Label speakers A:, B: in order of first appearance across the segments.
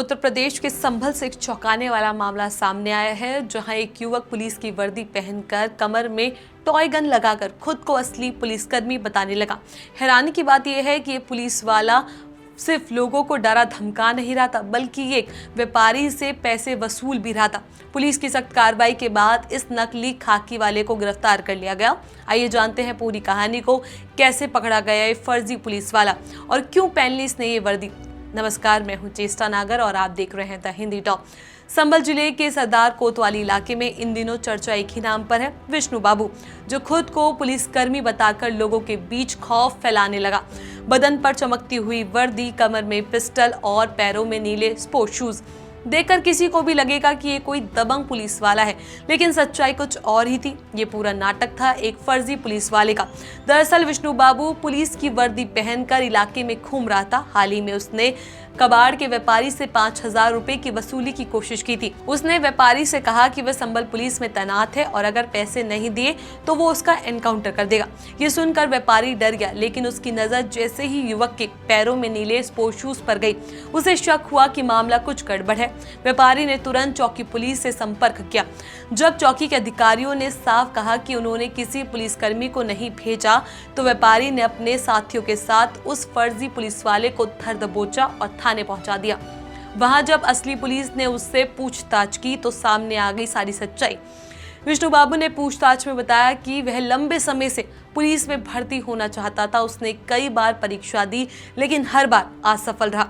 A: उत्तर प्रदेश के संभल से एक चौंकाने वाला मामला सामने आया है, जहां एक युवक पुलिस की वर्दी पहनकर कमर में टॉय गन लगाकर खुद को असली पुलिसकर्मी बताने लगा। हैरानी की बात यह है कि ये पुलिस वाला सिर्फ लोगों को डरा धमका नहीं रहा था, बल्कि एक व्यापारी से पैसे वसूल भी रहा था। पुलिस की सख्त कार्रवाई के बाद इस नकली खाकी वाले को गिरफ्तार कर लिया गया। आइए जानते हैं पूरी कहानी को, कैसे पकड़ा गया ये फर्जी पुलिस वाला और क्यों पहन ली इसने ये वर्दी। नमस्कार, मैं हूं चेष्टा नागर और आप देख रहे हैं द हिंदी टॉप। संभल जिले के सरदार कोतवाली इलाके में इन दिनों चर्चा एक ही नाम पर है, विष्णु बाबू, जो खुद को पुलिसकर्मी बताकर लोगों के बीच खौफ फैलाने लगा। बदन पर चमकती हुई वर्दी, कमर में पिस्टल और पैरों में नीले स्पोर्ट्स शूज देखकर किसी को भी लगेगा कि ये कोई दबंग पुलिस वाला है, लेकिन सच्चाई कुछ और ही थी। ये पूरा नाटक था एक फर्जी पुलिस वाले का। दरअसल विष्णु बाबू पुलिस की वर्दी पहनकर इलाके में घूम रहा था। हाल ही में उसने कबाड़ के व्यापारी से 5,000 रुपए की वसूली की कोशिश की थी। उसने व्यापारी से कहा कि वह संभल पुलिस में तैनात है और अगर पैसे नहीं दिए तो वो उसका एनकाउंटर कर देगा। ये सुनकर व्यापारी डर गया, लेकिन उसकी नजर जैसे ही युवक के पैरों में नीले स्पोर्ट्स शूज पर गई, उसे शक हुआ कि मामला कुछ गड़बड़ है। व्यापारी ने तुरंत चौकी पुलिस से संपर्क किया। जब चौकी के अधिकारियों ने साफ कहा कि उन्होंने किसी पुलिसकर्मी को नहीं भेजा, तो व्यापारी ने अपने साथियों के साथ उस फर्जी पुलिस वाले को धर दबोचा और थाने पहुंचा दिया। वहां जब असली पुलिस ने उससे पूछताछ की तो सामने आ गई सारी सच्चाई। विष्णु बाबू ने पूछताछ में बताया कि वह लंबे समय से पुलिस में भर्ती होना चाहता था। उसने कई बार परीक्षा दी, लेकिन हर बार असफल रहा।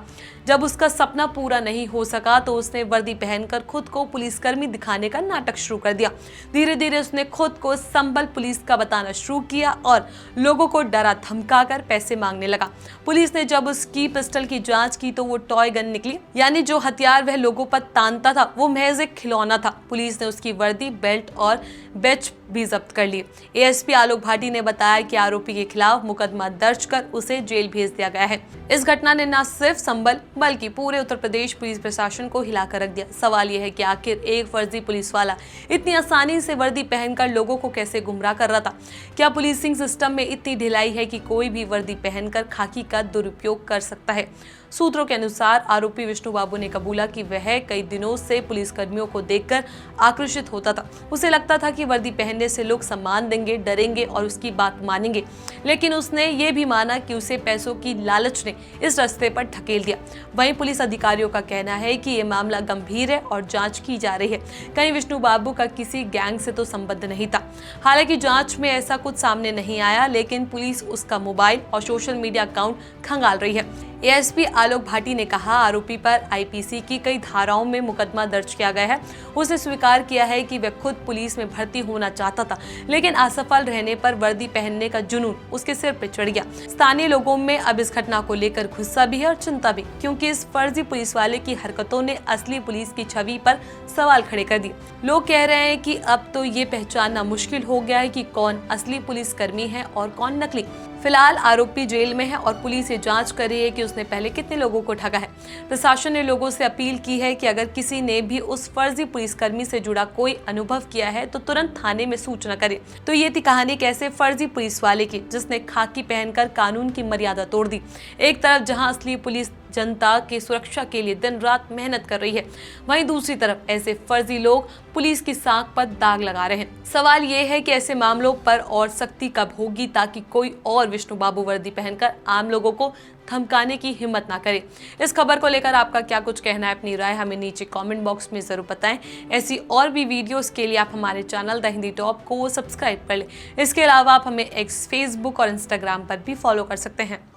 A: जब उसका सपना पूरा नहीं हो सका तो उसने वर्दी पहनकर खुद को पुलिसकर्मी दिखाने का नाटक शुरू कर दिया। धीरे धीरे उसने खुद को संभल पुलिस का बताना शुरू किया और लोगों को डरा धमकाकर पैसे मांगने लगा। पुलिस ने जब उसकी पिस्टल की जांच की तो वो टॉय गन निकली, यानी जो हथियार वह लोगों पर तानता था वो महज एक खिलौना था। पुलिस ने उसकी वर्दी, बेल्ट और बैच भी जब्त कर लिए। एएसपी आलोक भाटी ने बताया कि आरोपी के खिलाफ मुकदमा दर्ज कर उसे जेल भेज दिया गया है। इस घटना ने न सिर्फ संभल बल्कि पूरे उत्तर प्रदेश पुलिस प्रशासन को हिलाकर रख दिया। सवाल यह है कि आखिर एक फर्जी पुलिस वाला इतनी आसानी से वर्दी पहनकर लोगों को कैसे गुमराह कर रहा था। क्या पुलिसिंग सिस्टम में इतनी ढिलाई है कि कोई भी वर्दी पहनकर खाकी का दुरुपयोग कर सकता है? सूत्रों के अनुसार आरोपी विष्णु बाबू ने कबूला कि वह कई दिनों से पुलिसकर्मियों को देखकर आकर्षित होता था। उसे लगता था कि वर्दी पहनने से लोग सम्मान देंगे, डरेंगे और उसकी बात मानेंगे। लेकिन उसने ये भी माना कि उसे पैसों की लालच ने इस रास्ते पर ढकेल दिया। वहीं पुलिस अधिकारियों का कहना है कि ये मामला गंभीर है और जांच की जा रही है। कहीं विष्णु बाबू का किसी गैंग से तो संबंध नहीं था। हालांकि जांच में ऐसा कुछ सामने नहीं आया, लेकिन पुलिस उसका मोबाइल और सोशल मीडिया अकाउंट खंगाल रही है। एएसपी आलोक भाटी ने कहा, आरोपी पर आईपीसी की कई धाराओं में मुकदमा दर्ज किया गया है। उसने स्वीकार किया है कि वह खुद पुलिस में भर्ती होना चाहता था, लेकिन असफल रहने पर वर्दी पहनने का जुनून उसके सिर पर चढ़ गया। स्थानीय लोगों में अब इस घटना को लेकर गुस्सा भी है और चिंता भी, क्योंकि इस फर्जी पुलिस वाले की हरकतों ने असली पुलिस की छवि पर सवाल खड़े कर दिए। लोग कह रहे हैं कि अब तो ये पहचानना मुश्किल हो गया है कि कौन असली पुलिसकर्मी है और कौन नकली। फिलहाल आरोपी जेल में है और पुलिस ये जांच कर रही है कि उसने पहले कितने लोगों को ठगा है। प्रशासन ने लोगों से अपील की है कि अगर किसी ने भी उस फर्जी पुलिसकर्मी से जुड़ा कोई अनुभव किया है तो तुरंत थाने में सूचना करे। तो ये थी कहानी कैसे फर्जी पुलिस वाले की, जिसने खाकी पहनकर कानून की मर्यादा तोड़ दी। एक तरफ जहां असली पुलिस जनता की सुरक्षा के लिए दिन रात मेहनत कर रही है, वहीं दूसरी तरफ ऐसे फर्जी लोग पुलिस की साख पर दाग लगा रहे हैं। सवाल ये है कि ऐसे मामलों पर और सख्ती कब होगी ताकि कोई और विष्णु बाबू वर्दी पहनकर आम लोगों को धमकाने की हिम्मत ना करे। इस खबर को लेकर आपका क्या कुछ कहना है, अपनी राय हमें नीचे कमेंट बॉक्स में जरूर बताएं। ऐसी और भी वीडियोस के लिए आप हमारे चैनल द हिंदी टॉप को सब्सक्राइब कर लें। इसके अलावा आप हमें एक्स, फेसबुक और इंस्टाग्राम पर भी फॉलो कर सकते हैं।